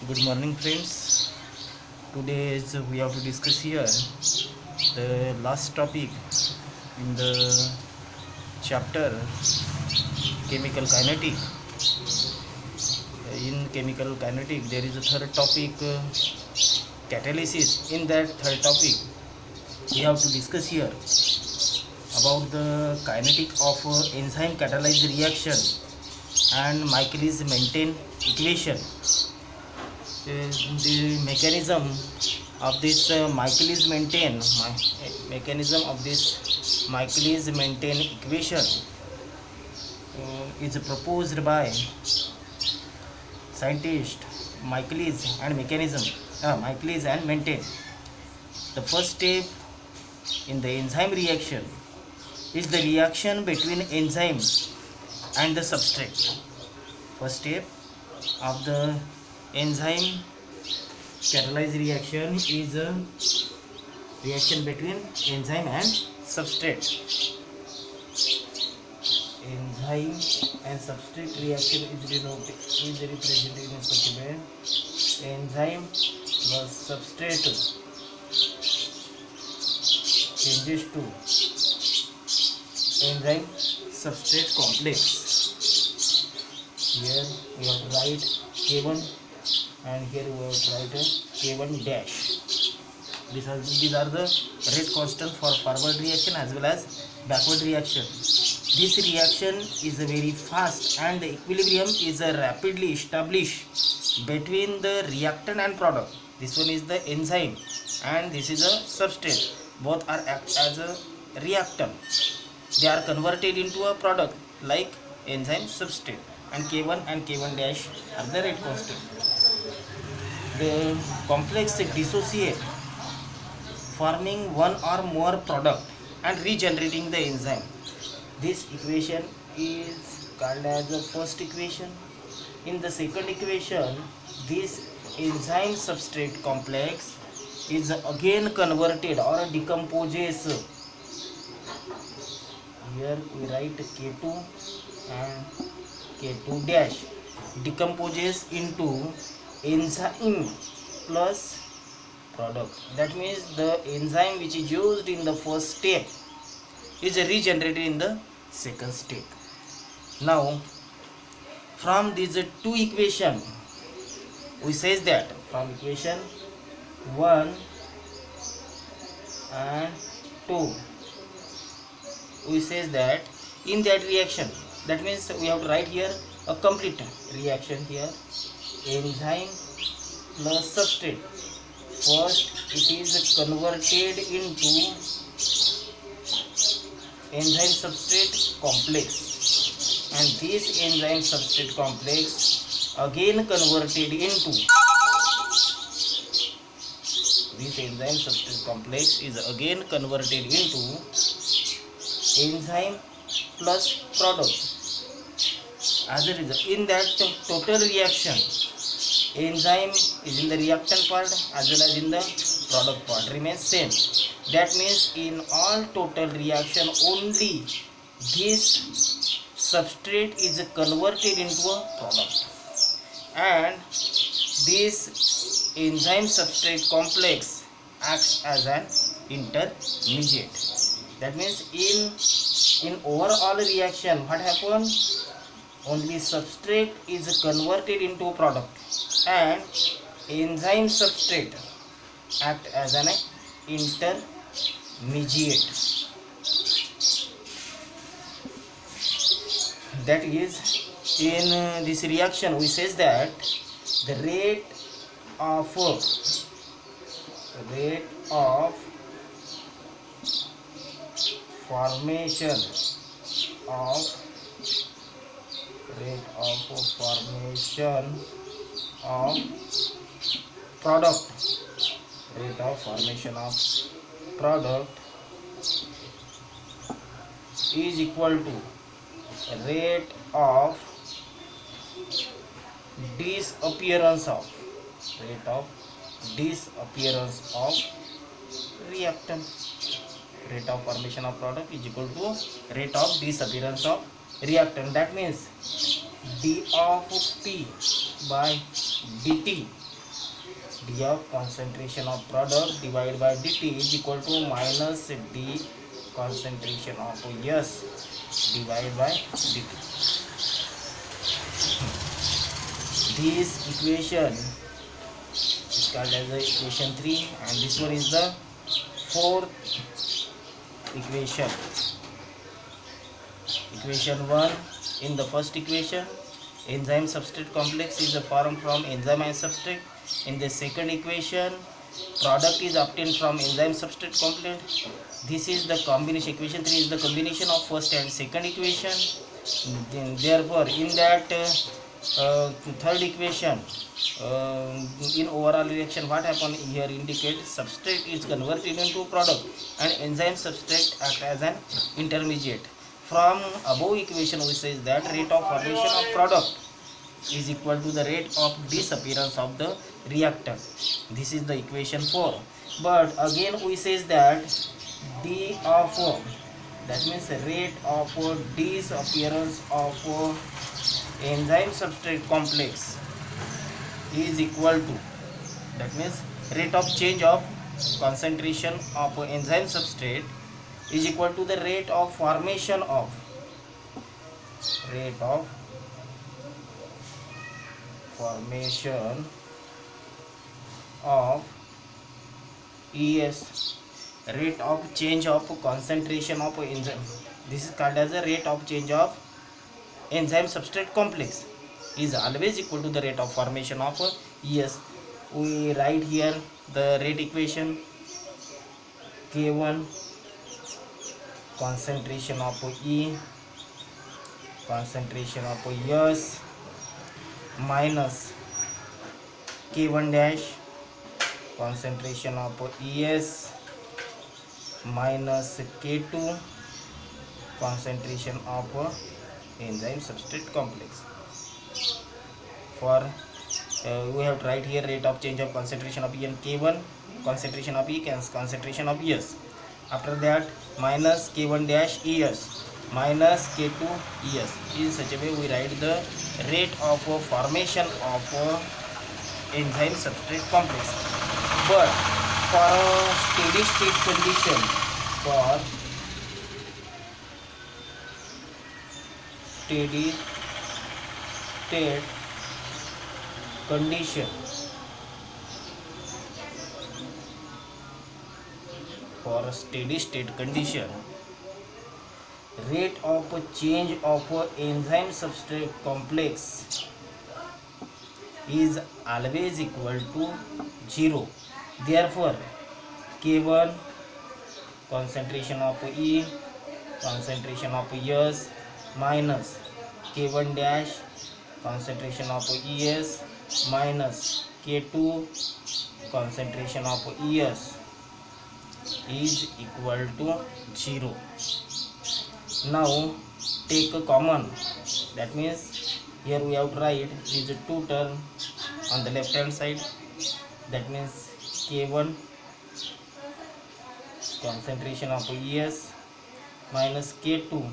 Good morning, friends. Today we have to discuss here the last topic in the chapter chemical kinetic. In chemical kinetic, there is a third topic catalysis. In that third topic, we have to discuss here about the kinetic of enzyme catalyzed reaction and Michaelis Menten equation. The mechanism of this mechanism of this Michaelis-Menten equation is proposed by scientist Michaelis and Menten. The first step in the enzyme reaction is the reaction between enzyme and the substrate. First step of the enzyme catalyzed reaction is a reaction between enzyme and substrate. Enzyme and substrate reaction is represented in such a way: enzyme plus substrate changes to enzyme substrate complex. Here we have to write K1 and here we have to write K1 dash. These are the rate constant for forward reaction as well as backward reaction. This reaction is very fast and the equilibrium is rapidly established between the reactant and product. This one is the enzyme and this is a substrate. Both are act as a reactant. They are converted into a product like enzyme substrate, and K1 and K1 dash are the rate constant. The complex dissociate, forming one or more product and regenerating the enzyme. This equation is called as the first equation. In the second equation, this enzyme substrate complex is again converted or decomposes. Here we write K2 and K2 dash, decomposes into enzyme plus product. That means the enzyme which is used in the first step is regenerated in the second step. Now from these two equation, we says that from equation 1 and 2, we says that in that reaction, that means we have to write here a complete reaction here: enzyme plus substrate. First it is converted into enzyme substrate complex, and this enzyme substrate complex again converted into this enzyme substrate complex is again converted into enzyme plus product. As a result, in that total reaction, enzyme is in the reactant part as well as in the product part remains same. That means in all total reaction, only this substrate is converted into a product, and this enzyme substrate complex acts as an intermediate. That means in overall reaction, what happens? Only substrate is converted into a product and enzyme substrate act as an intermediate. That is, in this reaction we says that the rate of formation of product, rate of formation of product is equal to rate of disappearance of reactant. Rate of formation of product is equal to rate of disappearance of reactant. That means d of P by dt d of concentration of product divided by dt is equal to minus d concentration of S divided by dt. This equation is called as the equation 3, and this one is the fourth equation. Equation 1, in the first equation, enzyme substrate complex is formed from enzyme and substrate. In the second equation, product is obtained from enzyme substrate complex. This is the combination. Equation 3 is the combination of first and second equation. Then, therefore, in that third equation, in overall reaction, what happened here indicates substrate is converted into product and enzyme substrate act as an intermediate. From above equation, we say that rate of formation of product is equal to the rate of disappearance of the reactant. This is the equation 4. But again we says that d of, that means rate of disappearance of enzyme substrate complex is equal to, that means rate of change of concentration of enzyme substrate is equal to the rate of formation of ES, rate of change of concentration of enzyme. This is called as the rate of change of enzyme substrate complex is always equal to the rate of formation of ES. We write here the rate equation: K1 concentration of E, concentration of S, minus K1 dash concentration of ES, minus K2 concentration of enzyme substrate complex. For we have to write here rate of change of concentration of E and K1 concentration of E, concentration of ES. After that, minus K1 dash ES minus K2 ES. In such a way we write the rate of formation of enzyme substrate complex. But for a steady state condition, for a steady state condition, rate of change of enzyme substrate complex is always equal to 0. Therefore, K1 concentration of E, concentration of S, minus K1 dash concentration of ES, minus K2 concentration of ES is equal to 0. Now take a common, that means here we have to write is a 2 term on the left hand side, that means K1 concentration of ES minus K2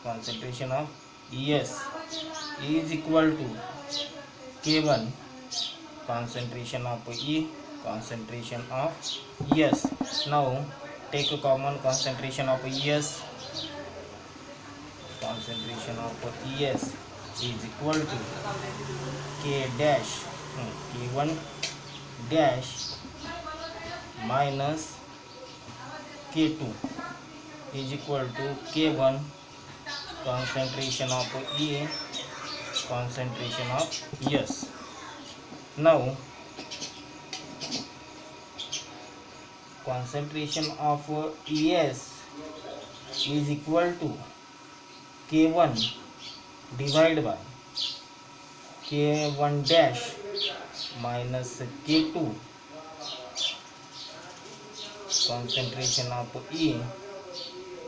concentration of ES is equal to K1 concentration of E, concentration of ES. Now take a common concentration of ES, concentration of ES is equal to K dash K1 dash minus K2 is equal to K1 concentration of E, concentration of ES. Now concentration of ES is equal to K1 divided by K1 dash minus K2 concentration of E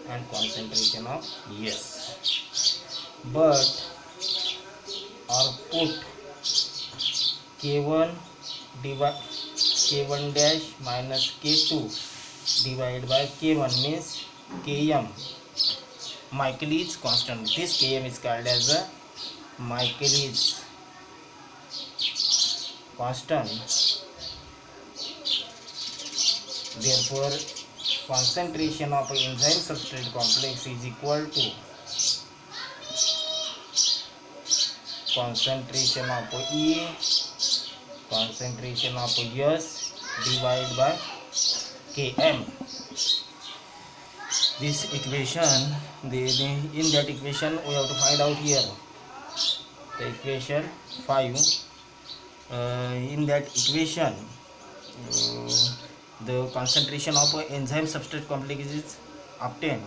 and concentration of ES. But or put K1 dash minus K2 divided by K1 means Km, Michaelis constant. This Km is called as a Michaelis constant. Therefore, concentration of enzyme substrate complex is equal to concentration of E, concentration of S divided by Km. This equation, in that equation we have to find out here the equation 5. In that equation, the concentration of enzyme substrate complex is obtained.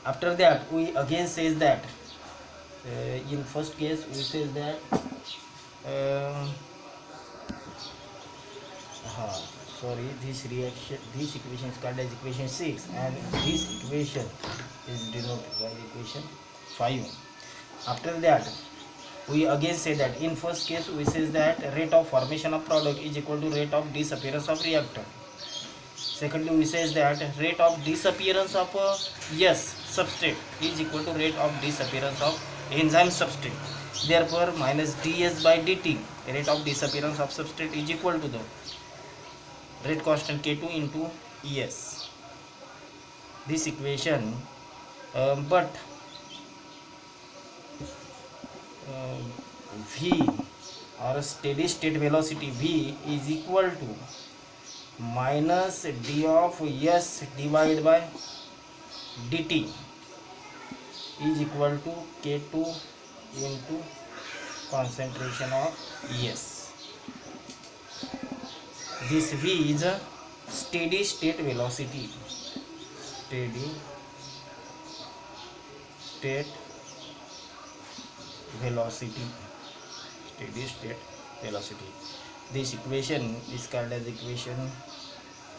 After that, we again says that in first case we says that this equation is called as equation 6, and this equation is denoted by equation 5. After that, we again say that in first case we says that rate of formation of product is equal to rate of disappearance of reactant. Secondly, we says that rate of disappearance of substrate is equal to rate of disappearance of enzyme substrate. Therefore, minus ds by dt, rate of disappearance of substrate, is equal to the rate constant K2 into Es. This equation, but V, or steady state velocity V, is equal to minus d of S divided by dt is equal to K2 into concentration of S. This V is a steady state velocity. Steady state velocity. Steady state velocity. This equation is called as equation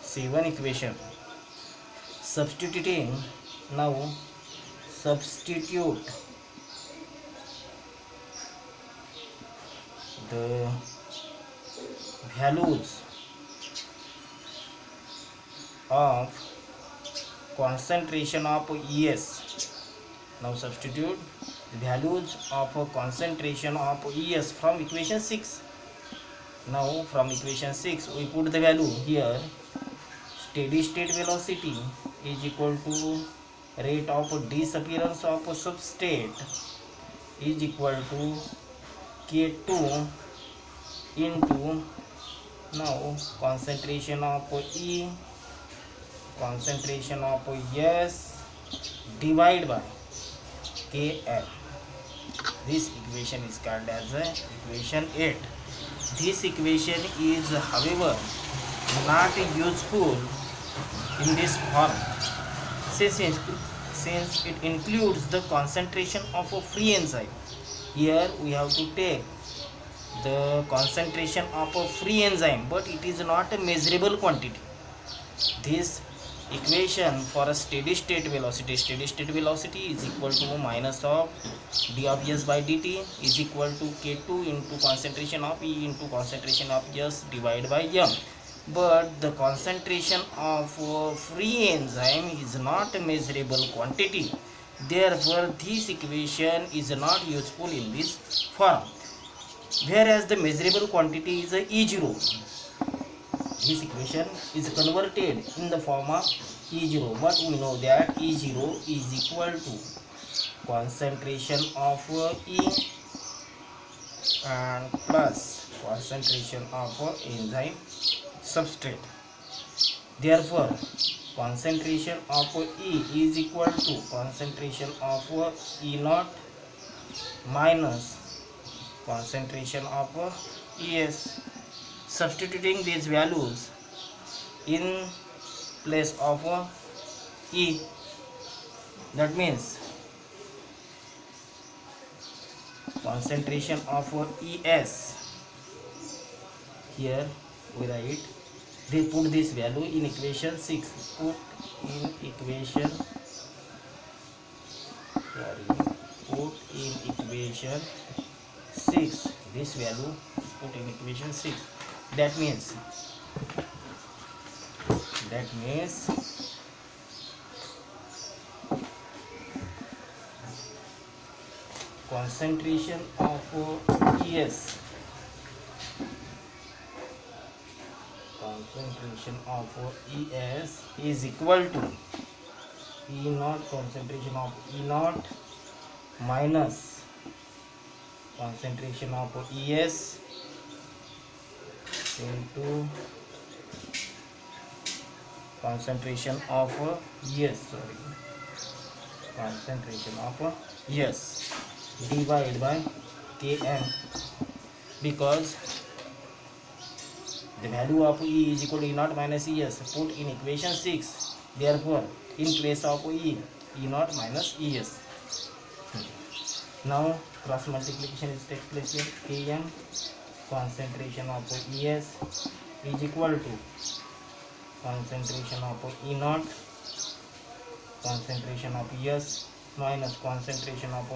7 equation. Substitute the values of concentration of Es. Now substitute the values of concentration of Es from equation 6. Now from equation 6 we put the value here. Steady state velocity is equal to rate of disappearance of substrate is equal to K2 into now concentration of E, concentration of S divided by Km. This equation is called as equation 8. This equation is, however, not useful in this form since it includes the concentration of a free enzyme. Here we have to take the concentration of a free enzyme, but it is not a measurable quantity. This equation for a steady state velocity is equal to minus of d of S by dt is equal to K2 into concentration of E into concentration of S divided by M. But the concentration of free enzyme is not a measurable quantity. Therefore, this equation is not useful in this form. Whereas the measurable quantity is E0. This equation is converted in the form of E0, but we know that E0 is equal to concentration of E and plus concentration of enzyme substrate. Therefore, concentration of E is equal to concentration of E naught minus concentration of Es. Substituting these values in place of E, that means concentration of Es, here we write, they put this value in equation 6, put in equation 6, this value put in equation 6. That means concentration of Es concentration of ES is equal to E naught concentration of E naught minus concentration of ES into concentration of concentration of ES divided by Km, because the value of E is equal to E naught minus ES put in equation 6. Therefore, in place of E naught minus ES. Now cross multiplication is take place here. Km concentration of ES is equal to concentration of E naught concentration of ES minus concentration of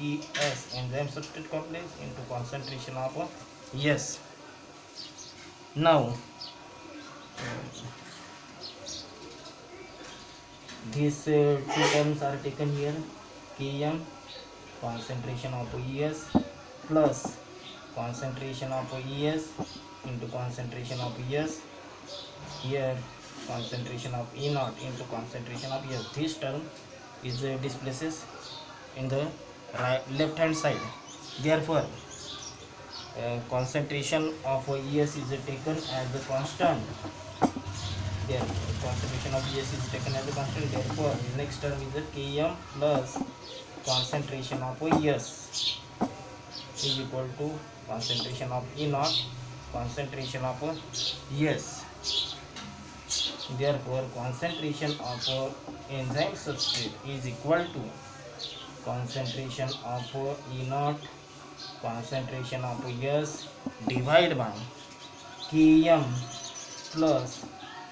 ES enzyme substrate complex into concentration of ES. Now these two terms are taken here. Km concentration of ES plus concentration of ES into concentration of ES. Here concentration of E naught into concentration of ES. This term is displaces in the left hand side. Therefore, concentration of ES is taken as a constant. Therefore, concentration of ES is taken as a constant. Therefore, the next term is Km plus concentration of ES is equal to concentration of E naught concentration of ES. Therefore, concentration of enzyme substrate is equal to concentration of E naught concentration of ES divided by Km plus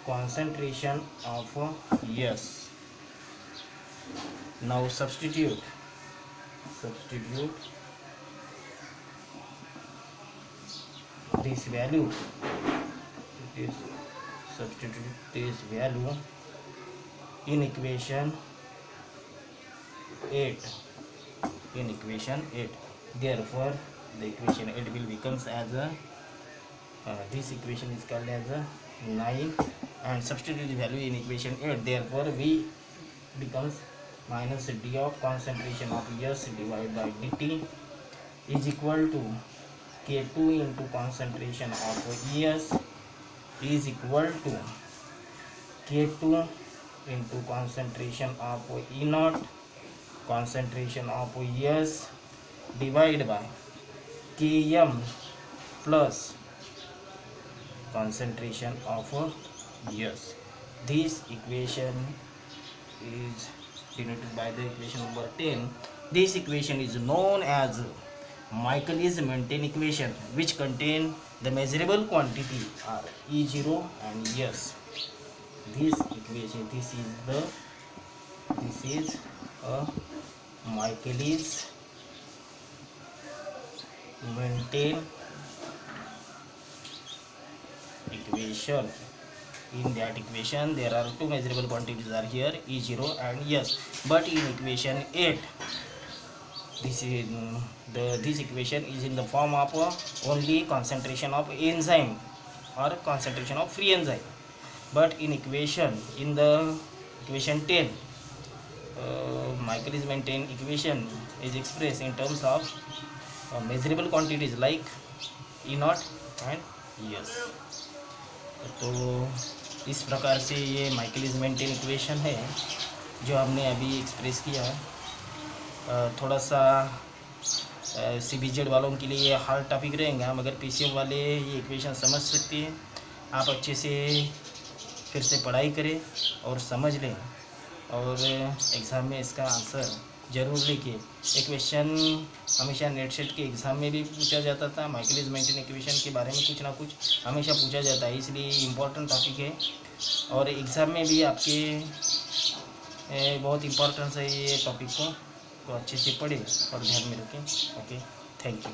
concentration of ES. Now substitute this value. Substitute this value in equation 8. Therefore, the equation 8 will becomes as a this equation is called as a 9, and substitute the value in equation 8. Therefore, V becomes minus d of concentration of ES divided by dt is equal to K2 into concentration of ES is equal to K2 into concentration of E naught concentration of ES divided by Km plus concentration of ES. This equation is denoted by the equation number 10. This equation is known as Michaelis-Menten equation, which contain the measurable quantity are E0 and ES. This equation, this is a Michaelis-Menten equation. In that equation, there are two measurable quantities are here, E0 and ES. But in equation 8, this equation is in the form of only concentration of enzyme or concentration of free enzyme. But in the equation 10, Michaelis-Menten equation is expressed in terms of measurable quantities like E naught and ES. तो इस प्रकार से ये Michaelis-maintain equation है जो हमने अभी express किया। थोड़ा सा CBZ वालों के लिए ये हार्ड टॉपिक रहेगा, मगर PCM वाले ये इक्वेशन समझ सकते हैं। आप अच्छे से फिर से पढ़ाई करें और समझ लें, और एग्ज़ाम में इसका आंसर ज़रूर लिखिए। एक क्वेश्चन हमेशा नेट सेट के एग्ज़ाम में भी पूछा जाता था, माइकलिस-मेंटेन इक्वेशन के बारे में कुछ ना कुछ हमेशा पूछा जाता है, इसलिए इम्पोर्टेंट टॉपिक है और एग्ज़ाम में भी आपके बहुत इम्पोर्टेंस है ये टॉपिक को। तो अच्छे से पढ़ें और ध्यान में रखें। Okay, thank you.